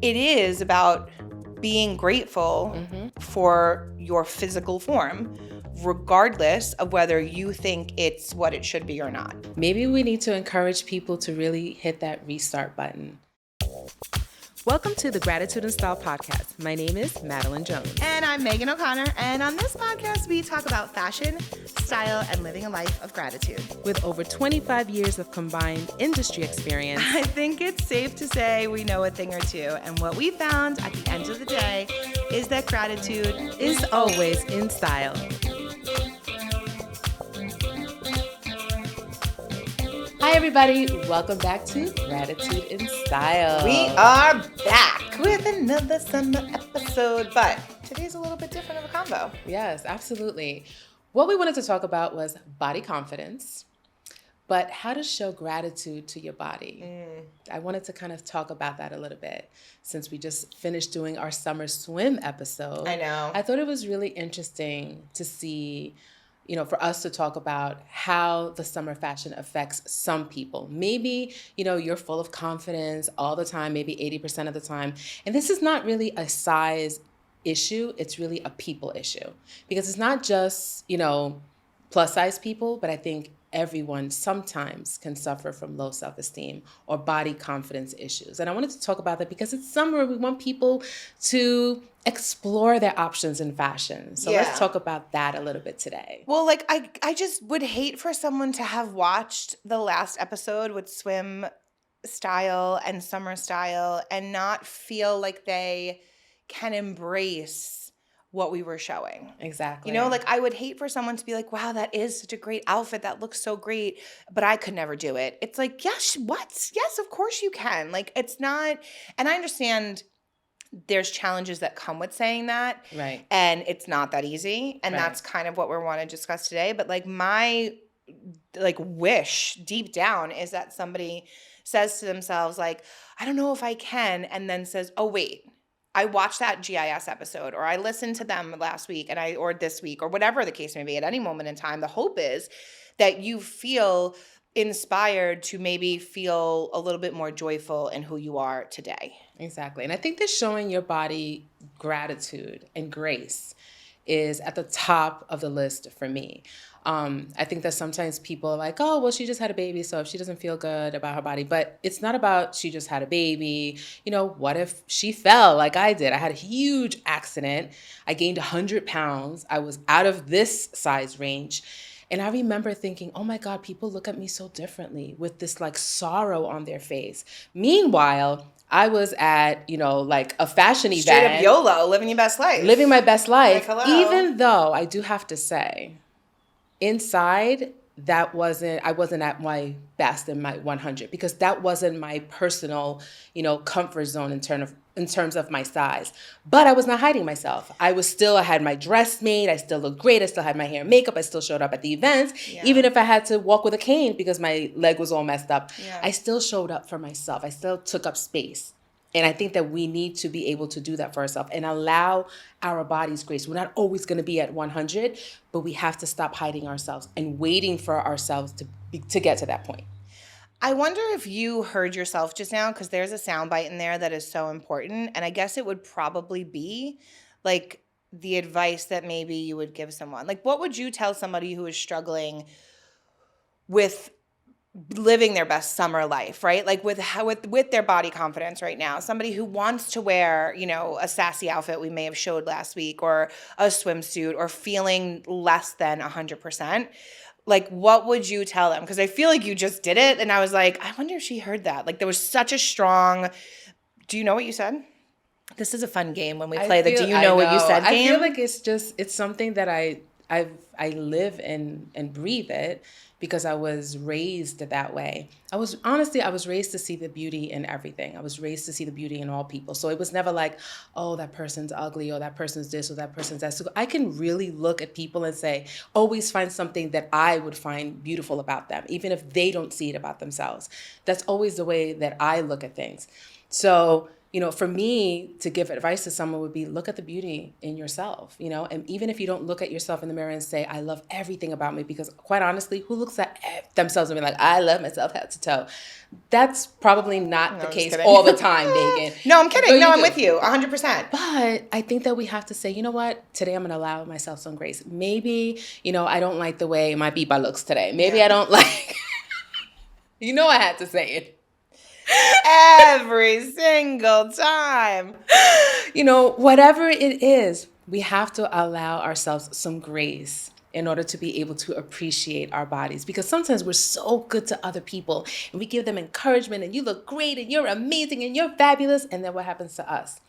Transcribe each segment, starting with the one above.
it is about being grateful for your physical form, regardless of whether you think it's what it should be or not. Maybe we need to encourage people to really hit that restart button. Welcome to the Gratitude and Style podcast. My name is Madeline Jones. And I'm Meaghan O'Connor. And on this podcast, we talk about fashion, style, and living a life of gratitude. With over 25 years of combined industry experience, I think it's safe to say we know a thing or two. And what we found at the end of the day is that gratitude is always in style. Hi, everybody. Welcome back to Gratitude in Style. We are back with another summer episode, but today's a little bit different of a convo. Yes, absolutely. What we wanted to talk about was body confidence, but how to show gratitude to your body. I wanted to kind of talk about that a little bit since we just finished doing our summer swim episode. I know. I thought it was really interesting to see, for us to talk about how the summer fashion affects some people. Maybe, you're full of confidence all the time, maybe 80% of the time. And this is not really a size issue. It's really a people issue. Because it's not just, plus size people, but I think everyone sometimes can suffer from low self-esteem or body confidence issues. And I wanted to talk about that because it's summer. We want people to explore their options in fashion. So let's talk about that a little bit today. Well, I just would hate for someone to have watched the last episode with swim style and summer style and not feel like they can embrace what we were showing. Exactly. I would hate for someone to be like, wow, that is such a great outfit. That looks so great, but I could never do it. It's like, yes, what? Yes, of course you can. It's not, and I understand there's challenges that come with saying that. Right. And it's not that easy. And that's kind of what we want to discuss today. But my wish deep down is that somebody says to themselves, I don't know if I can, and then says, oh, wait. I watched that GIS episode, or I listened to them last week or this week, or whatever the case may be at any moment in time. The hope is that you feel inspired to maybe feel a little bit more joyful in who you are today. Exactly. And I think that showing your body gratitude and grace is at the top of the list for me. I think that sometimes people are like, oh, well, she just had a baby, so if she doesn't feel good about her body. But it's not about she just had a baby. What if she fell like I did? I had a huge accident. I gained 100 pounds. I was out of this size range. And I remember thinking, oh my God, people look at me so differently with this sorrow on their face. Meanwhile, I was at, a fashion event. Straight up YOLO, living your best life. Living my best life. Hello. Even though I do have to say, inside, I wasn't at my best in my 100 because that wasn't my personal, comfort zone in terms of my size. But I was not hiding myself. I had my dress made. I still looked great. I still had my hair and makeup. I still showed up at the events. Yeah. Even if I had to walk with a cane because my leg was all messed up, I still showed up for myself. I still took up space. And I think that we need to be able to do that for ourselves and allow our bodies grace. We're not always going to be at 100, but we have to stop hiding ourselves and waiting for ourselves to get to that point. I wonder if you heard yourself just now, because there's a soundbite in there that is so important. And I guess it would probably be the advice that maybe you would give someone. What would you tell somebody who is struggling with living their best summer life, right? With their body confidence right now, somebody who wants to wear, a sassy outfit we may have showed last week, or a swimsuit, or feeling less than 100%. What would you tell them? Because I feel like you just did it. And I was like, I wonder if she heard that. There was such a strong, do you know what you said? This is a fun game when we play the do you know what you said game. I feel like it's something that I live and breathe it. Because I was raised that way. I was raised to see the beauty in everything. I was raised to see the beauty in all people. So it was never like, oh, that person's ugly, or that person's this, or that person's that. So I can really look at people and say, always find something that I would find beautiful about them, even if they don't see it about themselves. That's always the way that I look at things. So For me to give advice to someone would be look at the beauty in yourself, and even if you don't look at yourself in the mirror and say, I love everything about me, because quite honestly, who looks at themselves and be like, I love myself head to toe? That's probably not No, the I'm just case kidding. all the time, Megan. No, I'm No, kidding. No, you I'm do. with you 100%. But I think that we have to say, you know what? Today I'm going to allow myself some grace. Maybe, I don't like the way my biba looks today. Maybe Yeah. I don't like, I had to say it. Every single time. Whatever it is, we have to allow ourselves some grace in order to be able to appreciate our bodies. Because sometimes we're so good to other people and we give them encouragement and you look great and you're amazing and you're fabulous. And then what happens to us?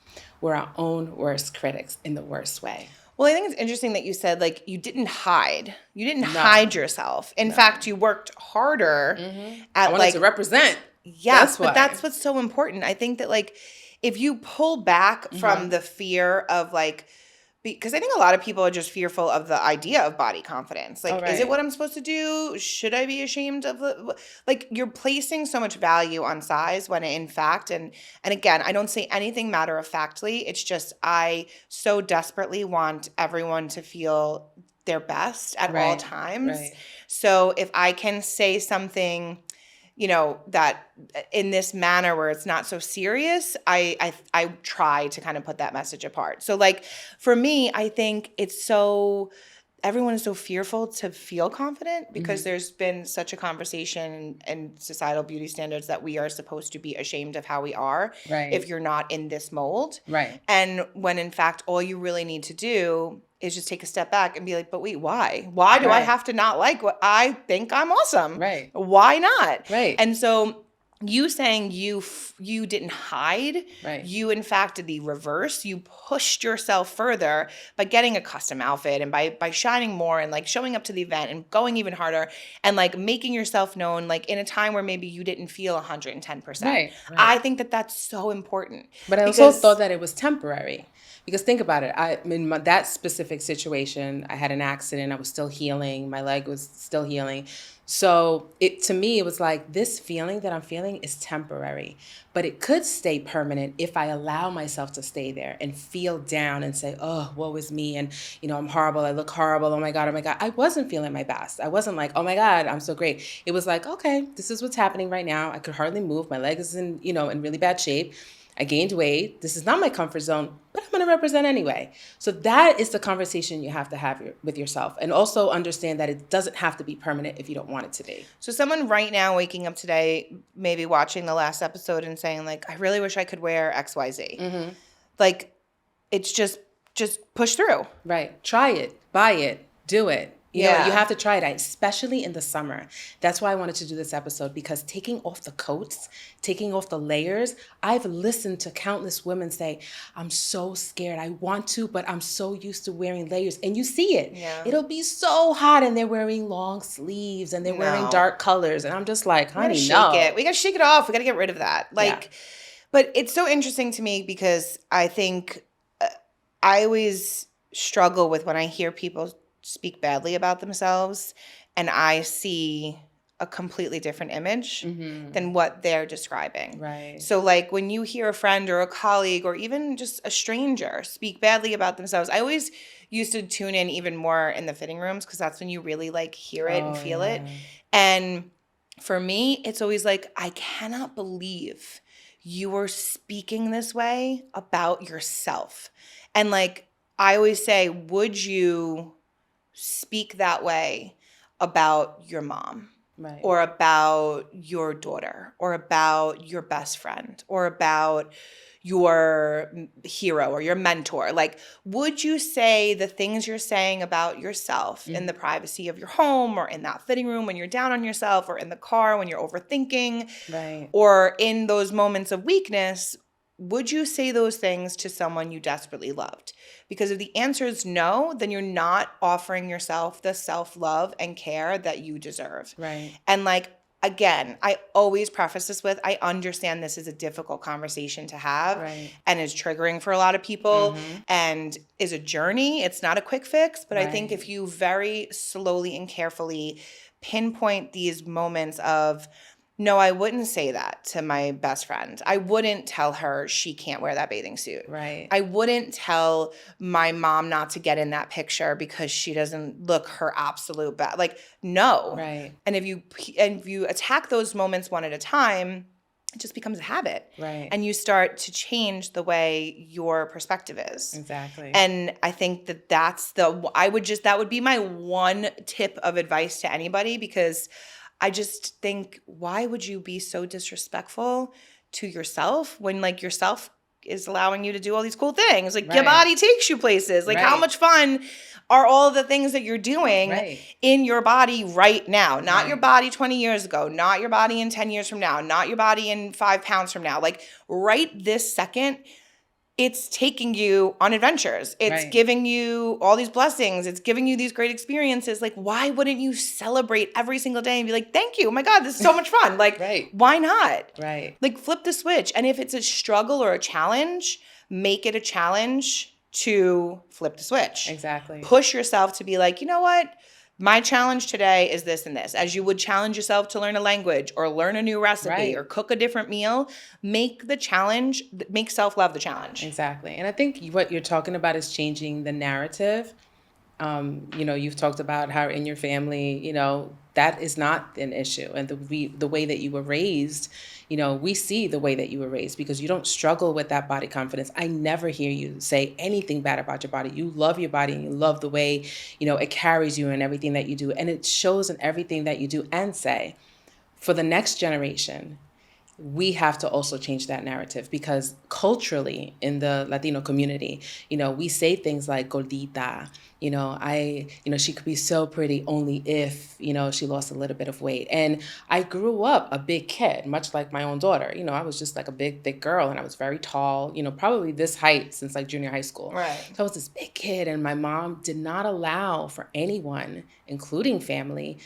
We're our own worst critics in the worst way. Well, I think it's interesting that you said, like, you didn't hide. You didn't No. hide yourself. In fact, you worked harder at, I wanted like, to represent. yes, That's why. but that's what's so important. I think that, like, if you pull back from the fear of, like, because I think a lot of people are just fearful of the idea of body confidence. Like, is it what I'm supposed to do? Should I be ashamed of like, you're placing so much value on size when in fact, and again, I don't say anything matter of factly. It's just, I so desperately want everyone to feel their best at all times. Right. So if I can say something, that in this manner where it's not so serious, I try to kind of put that message apart. So, like, for me, I think everyone is so fearful to feel confident because there's been such a conversation and societal beauty standards that we are supposed to be ashamed of how we are if you're not in this mold. Right. And when in fact, all you really need to do is just take a step back and be like, but wait, why? Why do I have to not like what I think I'm awesome? Right. Why not? Right. And so you saying you didn't hide, you in fact did the reverse. You pushed yourself further by getting a custom outfit and by shining more and like showing up to the event and going even harder and like making yourself known, like in a time where maybe you didn't feel 110%. Right. I think that that's so important. But I also thought that it was temporary. Because think about it, that specific situation, I had an accident, I was still healing, my leg was still healing. So to me, it was like, this feeling that I'm feeling is temporary, but it could stay permanent if I allow myself to stay there and feel down and say, oh, woe is me. And, I'm horrible. I look horrible. Oh my God. I wasn't feeling my best. I wasn't like, oh my God, I'm so great. It was like, okay, this is what's happening right now. I could hardly move. My leg is in really bad shape. I gained weight. This is not my comfort zone, but I'm going to represent anyway. So that is the conversation you have to have with yourself. And also understand that it doesn't have to be permanent if you don't want it to be. So someone right now waking up today, maybe watching the last episode and saying like, I really wish I could wear XYZ. Like, it's just push through. Right. Try it. Buy it. Do it. You have to try it, especially in the summer. That's why I wanted to do this episode, because taking off the coats, taking off the layers, I've listened to countless women say, I'm so scared. I want to, but I'm so used to wearing layers. And you see it. Yeah. It'll be so hot and they're wearing long sleeves and they're wearing dark colors. And I'm just like, honey, we got to shake it off. We got to get rid of that. But it's so interesting to me because I think I always struggle with when I hear people speak badly about themselves and I see a completely different image than what they're describing. Right. So like when you hear a friend or a colleague or even just a stranger speak badly about themselves, I always used to tune in even more in the fitting rooms because that's when you really like hear it and feel it. And for me, it's always like, I cannot believe you are speaking this way about yourself. And like, I always say, would you speak that way about your mom or about your daughter or about your best friend or about your hero or your mentor? Like, would you say the things you're saying about yourself in the privacy of your home or in that fitting room when you're down on yourself or in the car when you're overthinking or in those moments of weakness? Would you say those things to someone you desperately loved? Because if the answer is no, then you're not offering yourself the self-love and care that you deserve. Right. And like, again, I always preface this with, I understand this is a difficult conversation to have and is triggering for a lot of people and is a journey. It's not a quick fix, but I think if you very slowly and carefully pinpoint these moments of No, I wouldn't say that to my best friend. I wouldn't tell her she can't wear that bathing suit. Right. I wouldn't tell my mom not to get in that picture because she doesn't look her absolute best. Like, no. Right. And if you attack those moments one at a time, it just becomes a habit. Right. And you start to change the way your perspective is. Exactly. And I think that would be my one tip of advice to anybody, because I just think, why would you be so disrespectful to yourself when like yourself is allowing you to do all these cool things? Like your Right. body takes you places. Like how Right. much fun are all the things that you're doing Right. in your body right now? Not your Right. body 20 years ago, not your body in 10 years from now, not your body in 5 pounds from now. Like right this second, it's taking you on adventures. It's Right. giving you all these blessings. It's giving you these great experiences. Like, why wouldn't you celebrate every single day and be like, thank you. Oh my God, this is so much fun. Like, Right. why not? Right. Like, flip the switch. And if it's a struggle or a challenge, make it a challenge to flip the switch. Exactly. Push yourself to be like, you know what? My challenge today is this and this. As you would challenge yourself to learn a language or learn a new recipe Right. or cook a different meal, make self-love the challenge. Exactly. And I think what you're talking about is changing the narrative. You've talked about how in your family, that is not an issue. And the way that you were raised, we see the way that you were raised because you don't struggle with that body confidence. I never hear you say anything bad about your body. You love your body and you love the way, it carries you and everything that you do. And it shows in everything that you do and say. For the next generation, we have to also change that narrative because culturally in the Latino community, we say things like gordita, she could be so pretty only if, she lost a little bit of weight. And I grew up a big kid, much like my own daughter. I was just like a big, thick girl and I was very tall, probably this height since like junior high school. Right. So I was this big kid and my mom did not allow for anyone, including family,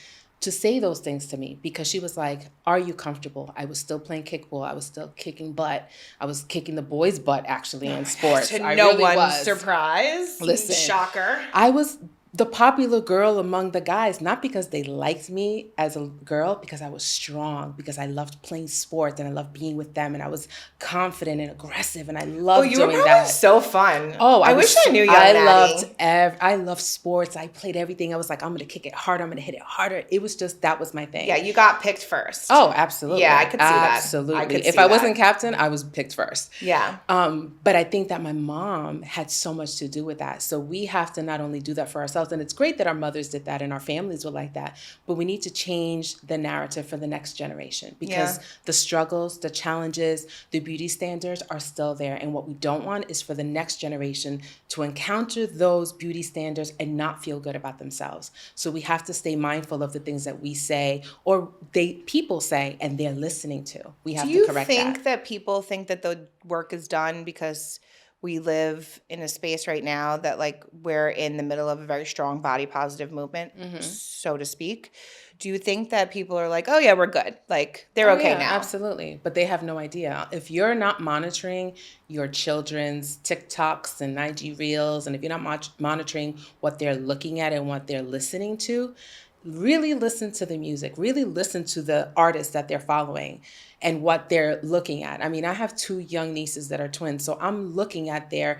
to say those things to me because she was like, are you comfortable? I was still playing kickball. I was still kicking butt. I was kicking the boys' butt actually in sports. To I no really one's was. surprise. Listen. Shocker. I was the popular girl among the guys, not because they liked me as a girl, because I was strong, because I loved playing sports and I loved being with them and I was confident and aggressive and I loved you were doing probably that. so fun. Oh, I wish I knew you. I loved sports. I played everything. I was like, I'm going to kick it harder. I'm going to hit it harder. It was just, that was my thing. Yeah, you got picked first. Oh, absolutely. Yeah, I could see that. Absolutely. If I wasn't captain, I was picked first. Yeah. But I think that my mom had so much to do with that. So we have to not only do that for ourselves, and it's great that our mothers did that and our families were like that, but we need to change the narrative for the next generation because the struggles, the challenges, the beauty standards are still there. And what we don't want is for the next generation to encounter those beauty standards and not feel good about themselves. So we have to stay mindful of the things that we say or people say and they're listening to. We have to correct that. Do you think that people think that the work is done because we live in a space right now that like we're in the middle of a very strong body positive movement, so to speak? Do you think that people are like, oh yeah, we're good. Like they're okay now? Absolutely. But they have no idea. If you're not monitoring your children's TikToks and IG Reels, and if you're not monitoring what they're looking at and what they're listening to, really listen to the music, really listen to the artists that they're following and what they're looking at. I mean, I have 2 young nieces that are twins, so I'm looking at their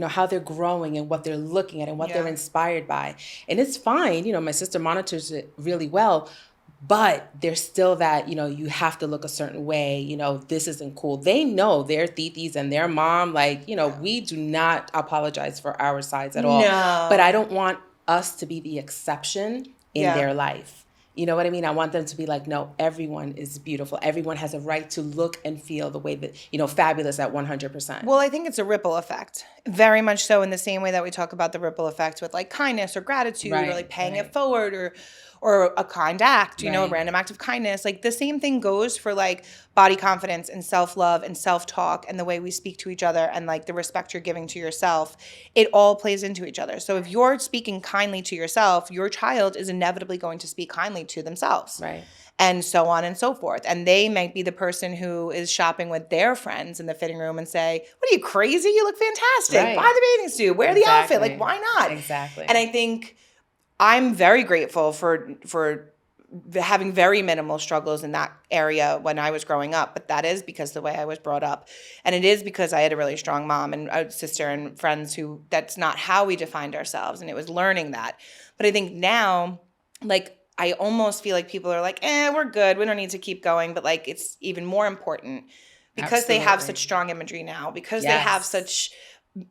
how they're growing and what they're looking at and what they're inspired by. And it's fine, my sister monitors it really well, but there's still that, you have to look a certain way, this isn't cool. They know their titis and their mom, we do not apologize for our sides at all. No. But I don't want us to be the exception in their life. You know what I mean? I want them to be like, no, everyone is beautiful. Everyone has a right to look and feel the way that, fabulous at 100%. Well, I think it's a ripple effect. Very much so, in the same way that we talk about the ripple effect with like kindness or gratitude or like paying it forward or a kind act, a random act of kindness. Like the same thing goes for like body confidence and self-love and self-talk and the way we speak to each other and like the respect you're giving to yourself. It all plays into each other. So if you're speaking kindly to yourself, your child is inevitably going to speak kindly to themselves. Right. And so on and so forth. And they might be the person who is shopping with their friends in the fitting room and say, what are you, crazy? You look fantastic. Right. Buy the bathing suit. Wear the outfit. Like, why not? Exactly. And I think I'm very grateful for having very minimal struggles in that area when I was growing up, but that is because the way I was brought up. And it is because I had a really strong mom and a sister and friends who that's not how we defined ourselves. And it was learning that. But I think now, like, I almost feel like people are like, we're good. We don't need to keep going. But like, it's even more important because they have such strong imagery now, because they have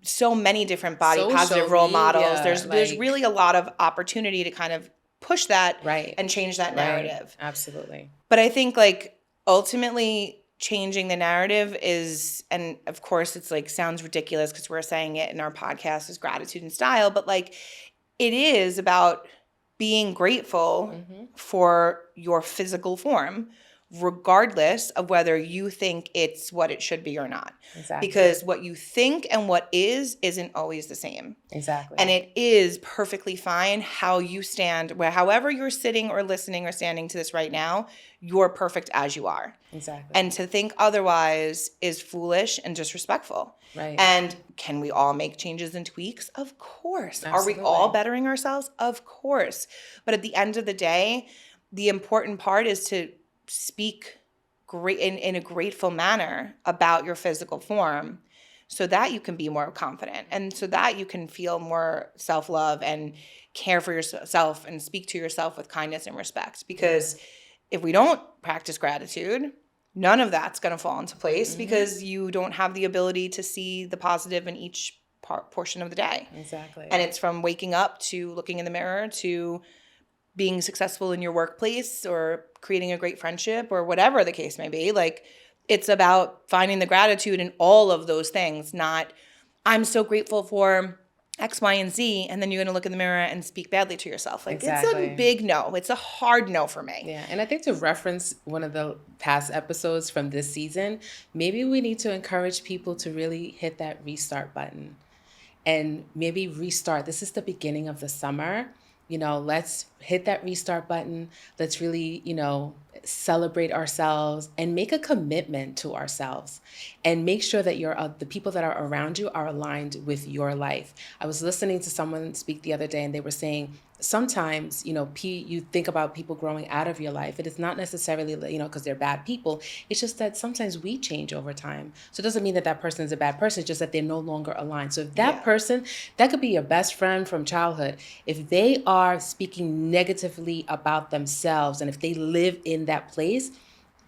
so many different body positive role models. There's really a lot of opportunity to kind of push that and change that narrative. Absolutely. But I think like ultimately changing the narrative is, and of course it's like sounds ridiculous because we're saying it in our podcast is gratitude and style, but like it is about being grateful for your physical form, regardless of whether you think it's what it should be or not. Exactly. Because what you think and what isn't always the same. Exactly. And it is perfectly fine how you stand, however you're sitting or listening or standing to this right now, you're perfect as you are. Exactly. And to think otherwise is foolish and disrespectful. Right. And can we all make changes and tweaks? Of course. Absolutely. Are we all bettering ourselves? Of course. But at the end of the day, the important part is to speak in a grateful manner about your physical form so that you can be more confident and so that you can feel more self-love and care for yourself and speak to yourself with kindness and respect. Because if we don't practice gratitude, none of that's going to fall into place because you don't have the ability to see the positive in each portion of the day. Exactly. And it's from waking up to looking in the mirror to being successful in your workplace or creating a great friendship or whatever the case may be. Like, it's about finding the gratitude in all of those things, not I'm so grateful for X, Y, and Z, and then you're going to look in the mirror and speak badly to yourself. Like, It's a big no. It's a hard no for me. Yeah, and I think to reference one of the past episodes from this season, maybe we need to encourage people to really hit that restart button and maybe restart. This is the beginning of the summer. Let's hit that restart button. Let's really, celebrate ourselves and make a commitment to ourselves and make sure that the people that are around you are aligned with your life. I was listening to someone speak the other day and they were saying, sometimes, you think about people growing out of your life. It is not necessarily, because they're bad people. It's just that sometimes we change over time. So it doesn't mean that that person is a bad person. It's just that they're no longer aligned. So if that person, that could be your best friend from childhood, if they are speaking negatively about themselves and if they live in that place,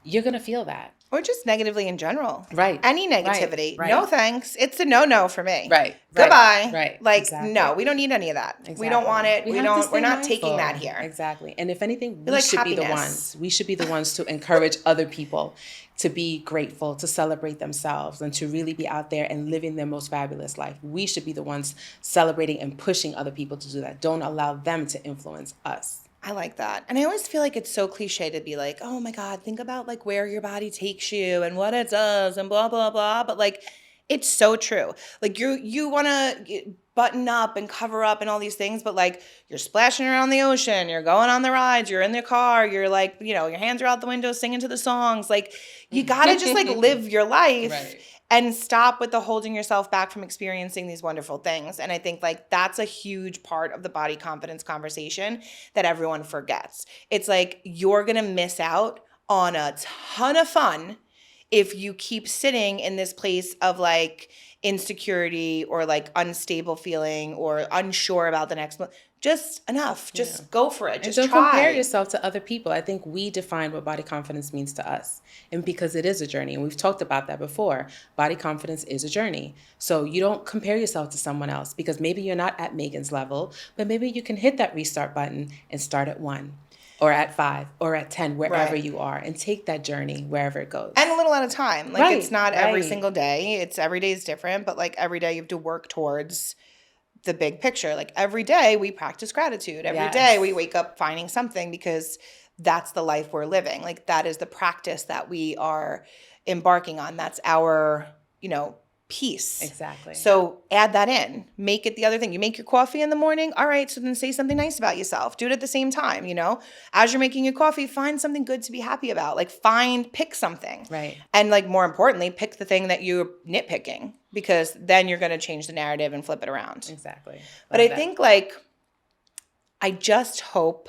you're going to feel that. Or just negatively in general. Right. Any negativity. Right. No thanks. It's a no-no for me. Right. Goodbye. Right. Like, no, we don't need any of that. Exactly. We don't want it. We're not mindful. taking that here. Exactly. And if anything, we like should happiness. be the ones. We should be the ones to encourage other people to be grateful, to celebrate themselves, and to really be out there and living their most fabulous life. We should be the ones celebrating and pushing other people to do that. Don't allow them to influence us. I like that. And I always feel like it's so cliche to be like, oh my God, think about like where your body takes you and what it does and blah, blah, blah. But like, it's so true. Like you want to button up and cover up and all these things, but like you're splashing around the ocean, you're going on the rides, you're in the car, you're like, your hands are out the window singing to the songs. Like you got to just like live your life. Right. And stop with the holding yourself back from experiencing these wonderful things. And I think like that's a huge part of the body confidence conversation that everyone forgets. It's like you're going to miss out on a ton of fun if you keep sitting in this place of like insecurity or like unstable feeling or unsure about the next month. Just enough. Just go for it. Just don't try. Compare yourself to other people. I think we define what body confidence means to us. And because it is a journey, and we've talked about that before, body confidence is a journey. So you don't compare yourself to someone else because maybe you're not at Meaghan's level, but maybe you can hit that restart button and start at 1 or at 5 or at 10, wherever you are, and take that journey wherever it goes. And a little at a time. Like it's not every single day. It's every day is different, but like every day you have to work towards the big picture. Like every day we practice gratitude. Every day we wake up finding something because that's the life we're living. Like that is the practice that we are embarking on. That's our, piece. Exactly. So add that in. Make it the other thing. You make your coffee in the morning. All right. So then say something nice about yourself. Do it at the same time, As you're making your coffee, find something good to be happy about. Like pick something. Right. And like more importantly, pick the thing that you're nitpicking because then you're going to change the narrative and flip it around. Exactly. But I think like, I just hope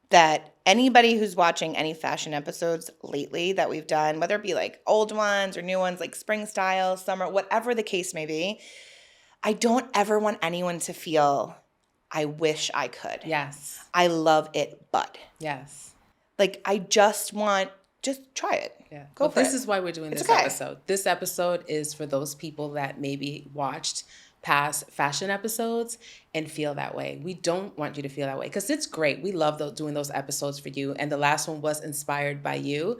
that anybody who's watching any fashion episodes lately that we've done, whether it be like old ones or new ones, like spring style, summer, whatever the case may be, I don't ever want anyone to feel, I wish I could. Yes. I love it, but. Yes. Like, I just try it. Yeah. Go for this it. is why we're doing It's this okay. episode. This episode is for those people that maybe watched past fashion episodes and feel that way. We don't want you to feel that way because it's great. We love doing those episodes for you. And the last one was inspired by you.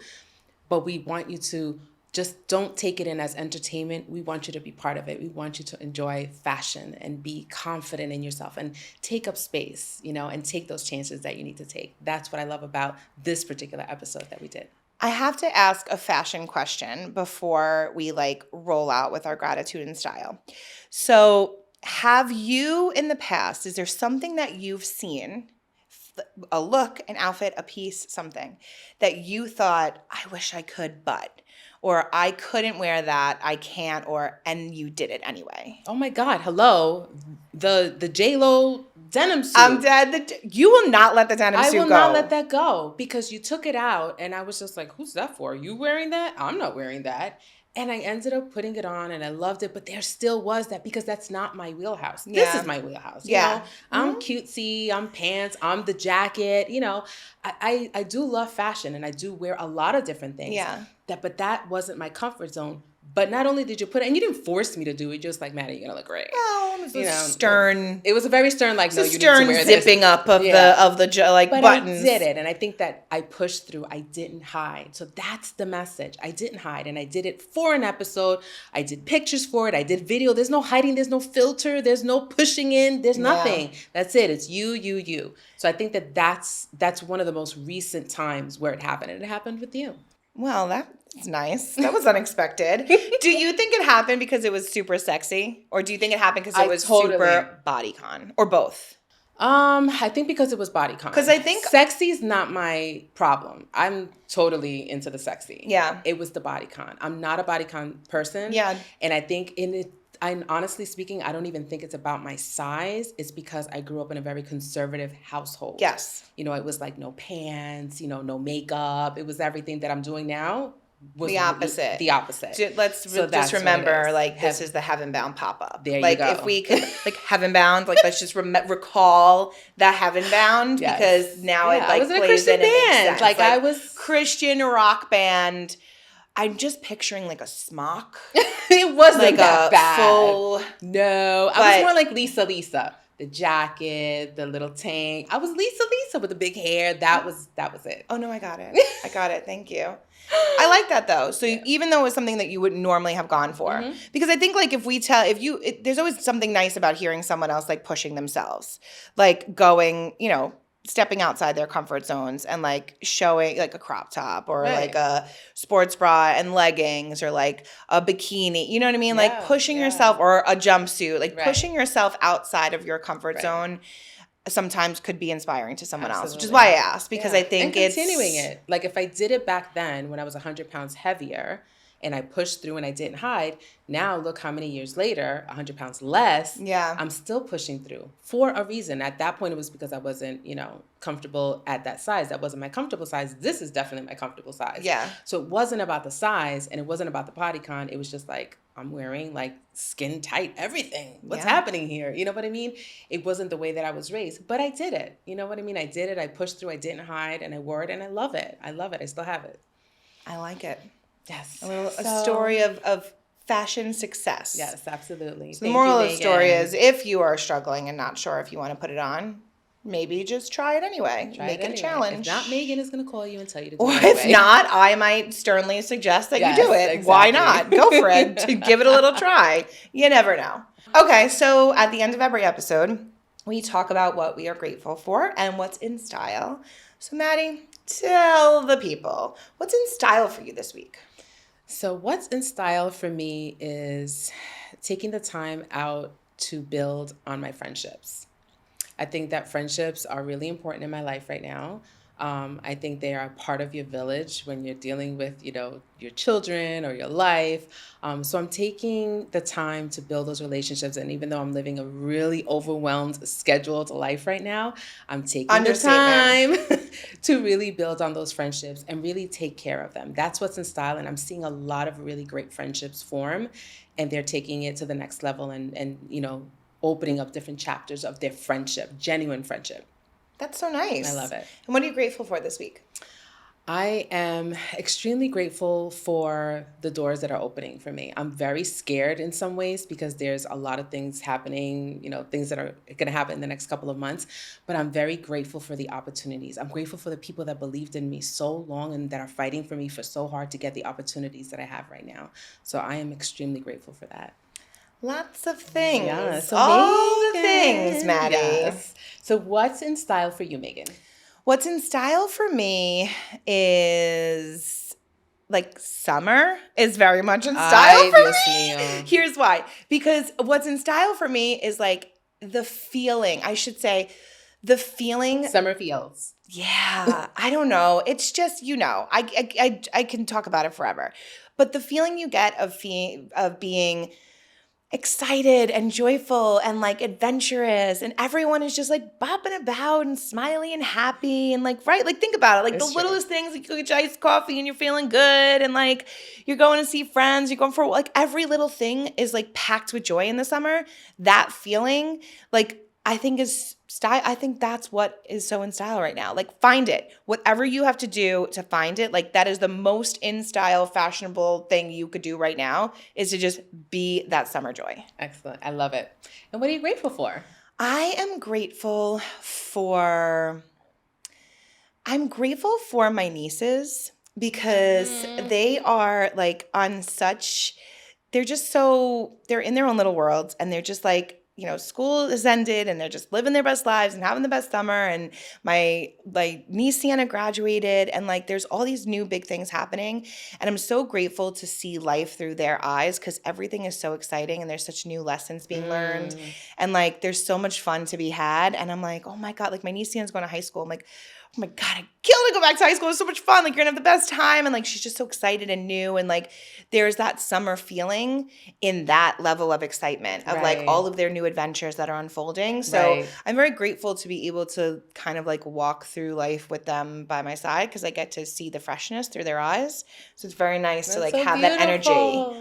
But we want you to just don't take it in as entertainment. We want you to be part of it. We want you to enjoy fashion and be confident in yourself and take up space, and take those chances that you need to take. That's what I love about this particular episode that we did. I have to ask a fashion question before we roll out with our gratitude and style. So, have you in the past, is there something that you've seen, a look, an outfit, a piece, something that you thought, I wish I could, but, or I couldn't wear that, I can't, and you did it anyway? Oh my God, hello. The J-Lo denim suit. I'm dead. You will not let the denim suit go. I will not let that go because you took it out and I was just like, who's that for? You wearing that? I'm not wearing that. And I ended up putting it on and I loved it, but there still was that because that's not my wheelhouse. This is my wheelhouse. You know? I'm cutesy, I'm pants, I'm the jacket. I do love fashion and I do wear a lot of different things. Yeah. But that wasn't my comfort zone. But not only did you put it, and you didn't force me to do it, just like, Maddy, you're going to look great. Well, it was stern. It was a very stern, like, no, you need to wear this. Zipping up of the but buttons. I did it, and I think that I pushed through. I didn't hide. So that's the message. I didn't hide, and I did it for an episode. I did pictures for it. I did video. There's no hiding. There's no filter. There's no pushing in. There's nothing. That's it. It's you. So I think that's one of the most recent times where it happened, and it happened with you. Well, that's nice. That was unexpected. Do you think it happened because it was super sexy? Or do you think it happened because it was super bodycon? Or both? I think because it was bodycon. Because I think sexy is not my problem. I'm totally into the sexy. Yeah. It was the bodycon. I'm not a bodycon person. Yeah. And I think honestly speaking, I don't even think it's about my size. It's because I grew up in a very conservative household. Yes. It was like no pants, no makeup. It was everything that I'm doing now. Was the opposite. The opposite. Let's just remember, this is the Heaven Bound pop-up. There you go. If we could, Heaven Bound, let's just recall the Heaven Bound because now it I was in a plays Christian in and band. makes sense. I was Christian rock band. I'm just picturing a smock. It wasn't that bad. Full. No, I was more like Lisa. The jacket, the little tank. I was Lisa with the big hair. That was it. Oh no, I got it. Thank you. I like that though. So even though it was something that you wouldn't normally have gone for, because I think there's always something nice about hearing someone else pushing themselves, going, stepping outside their comfort zones and showing a crop top or a sports bra and leggings or a bikini, you know what I mean? Pushing yourself or a jumpsuit, pushing yourself outside of your comfort zone sometimes could be inspiring to someone else, which is why I asked, because I think and continuing it. If I did it back then when I was 100 pounds heavier and I pushed through and I didn't hide, now look how many years later, 100 pounds less, I'm still pushing through for a reason. At that point, it was because I wasn't, comfortable at that size. That wasn't my comfortable size. This is definitely my comfortable size. Yeah. So it wasn't about the size and it wasn't about the bodycon. It was just I'm wearing skin tight everything. What's happening here? You know what I mean? It wasn't the way that I was raised, but I did it. You know what I mean? I did it. I pushed through. I didn't hide and I wore it and I love it. I still have it. I like it. Yes. A story of fashion success. Yes, absolutely. So the moral of the story is if you are struggling and not sure if you want to put it on, maybe just try it anyway. Make it a challenge. If not, Meaghan is going to call you and tell you to do it. Or anyway. if not, I might sternly suggest that you do it. Exactly. Why not? Go for it. To give it a little try. You never know. Okay, so at the end of every episode, we talk about what we are grateful for and what's in style. So Maddy, tell the people, what's in style for you this week? So what's in style for me is taking the time out to build on my friendships. I think that friendships are really important in my life right now. I think they are a part of your village when you're dealing with, your children or your life. So I'm taking the time to build those relationships. And even though I'm living a really overwhelmed, scheduled life right now, I'm taking the time to really build on those friendships and really take care of them. That's what's in style. And I'm seeing a lot of really great friendships form, and they're taking it to the next level and opening up different chapters of their friendship, genuine friendship. That's so nice. I love it. And what are you grateful for this week? I am extremely grateful for the doors that are opening for me. I'm very scared in some ways because there's a lot of things happening, things that are going to happen in the next couple of months. But I'm very grateful for the opportunities. I'm grateful for the people that believed in me so long and that are fighting for me for so hard to get the opportunities that I have right now. So I am extremely grateful for that. Lots of things. Yes, so all the things, Maddy. Yes. So what's in style for you, Meaghan? What's in style for me is like summer is very much in style for me. Here's why. Because what's in style for me is like the feeling, I should say, the feeling. Summer feels. Yeah. I don't know. It's just, I can talk about it forever. But the feeling you get of being excited and joyful and like adventurous, and everyone is just like bopping about and smiley and happy and like, right? Like, think about it. Like, the littlest things, like you get your iced coffee and you're feeling good, and like you're going to see friends, you're going for, like, every little thing is like packed with joy in the summer. That feeling, like, I think is style. I think that's what is so in style right now. Like, find it. Whatever you have to do to find it, like, that is the most in style, fashionable thing you could do right now, is to just be that summer joy. Excellent. I love it. And what are you grateful for? I'm grateful for my nieces, because they are like they're in their own little worlds, and they're just like, school has ended and they're just living their best lives and having the best summer. And my niece Sienna graduated, and like there's all these new big things happening. And I'm so grateful to see life through their eyes, because everything is so exciting and there's such new lessons being learned. And like there's so much fun to be had. And I'm like, oh my God, like my niece Sienna's going to high school. I'm like, oh my God, I killed to go back to high school. It was so much fun. Like, you're gonna have the best time. And like, she's just so excited and new. And like, there's that summer feeling in that level of excitement of like all of their new adventures that are unfolding. So I'm very grateful to be able to kind of like walk through life with them by my side, because I get to see the freshness through their eyes. So it's very nice to like so have beautiful. that energy.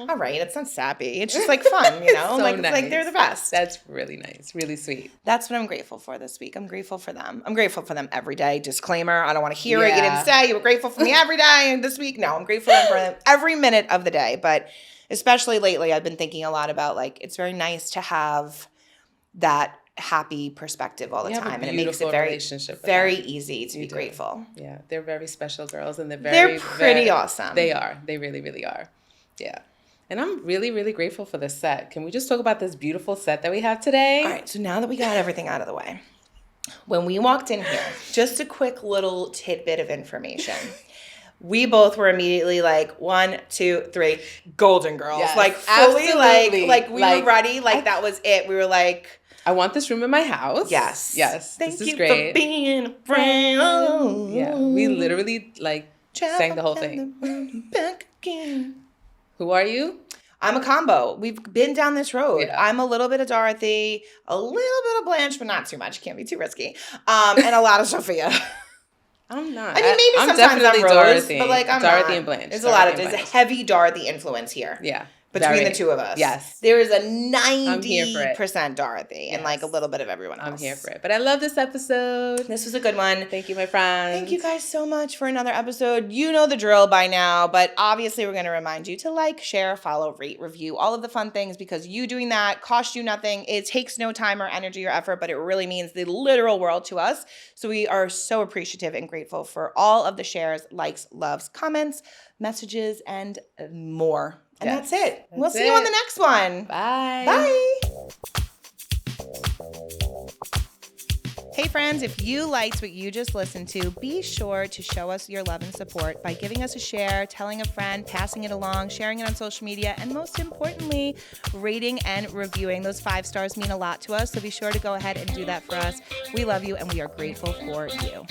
All right. It's not sappy. It's just like fun, So like, nice. it's like they're the best. That's really nice. Really sweet. That's what I'm grateful for this week. I'm grateful for them. I'm grateful for them every day. Disclaimer, I don't want to hear it. You didn't say you were grateful for me every day and this week. No, I'm grateful for them every minute of the day. But especially lately, I've been thinking a lot about like, it's very nice to have that happy perspective all the time. And it makes it very easy to be grateful. Yeah, they're very special girls, and they're pretty awesome. They are. They really, really are. Yeah. And I'm really, really grateful for this set. Can we just talk about this beautiful set that we have today? All right. So now that we got everything out of the way, when we walked in here, just a quick little tidbit of information. We both were immediately like 1, 2, 3, Golden Girls. Yes, like fully, absolutely. like we were ready. Like that was it. We were like, I want this room in my house. Yes. Thank you is great. for being a friend. Yeah, we literally like sang the whole thing. Back again. Who are you? I'm a combo. We've been down this road. Yeah. I'm a little bit of Dorothy, a little bit of Blanche, but not too much. Can't be too risky. And a lot of Sophia. I'm not. I mean, maybe I'm sometimes definitely I'm Rose, Dorothy. but like I'm Dorothy not. and Blanche. There's Dorothy there's a heavy Dorothy influence here. Yeah. Between the two of us. Yes. There is a 90% Dorothy and like a little bit of everyone else. I'm here for it. But I love this episode. This was a good one. Thank you, my friends. Thank you guys so much for another episode. You know the drill by now, but obviously we're going to remind you to like, share, follow, rate, review, all of the fun things, because you doing that costs you nothing. It takes no time or energy or effort, but it really means the literal world to us. So we are so appreciative and grateful for all of the shares, likes, loves, comments, messages, and more. And that's it. We'll see you on the next one. Bye. Bye. Hey friends, if you liked what you just listened to, be sure to show us your love and support by giving us a share, telling a friend, passing it along, sharing it on social media, and most importantly, rating and reviewing. Those 5 stars mean a lot to us, so be sure to go ahead and do that for us. We love you and we are grateful for you.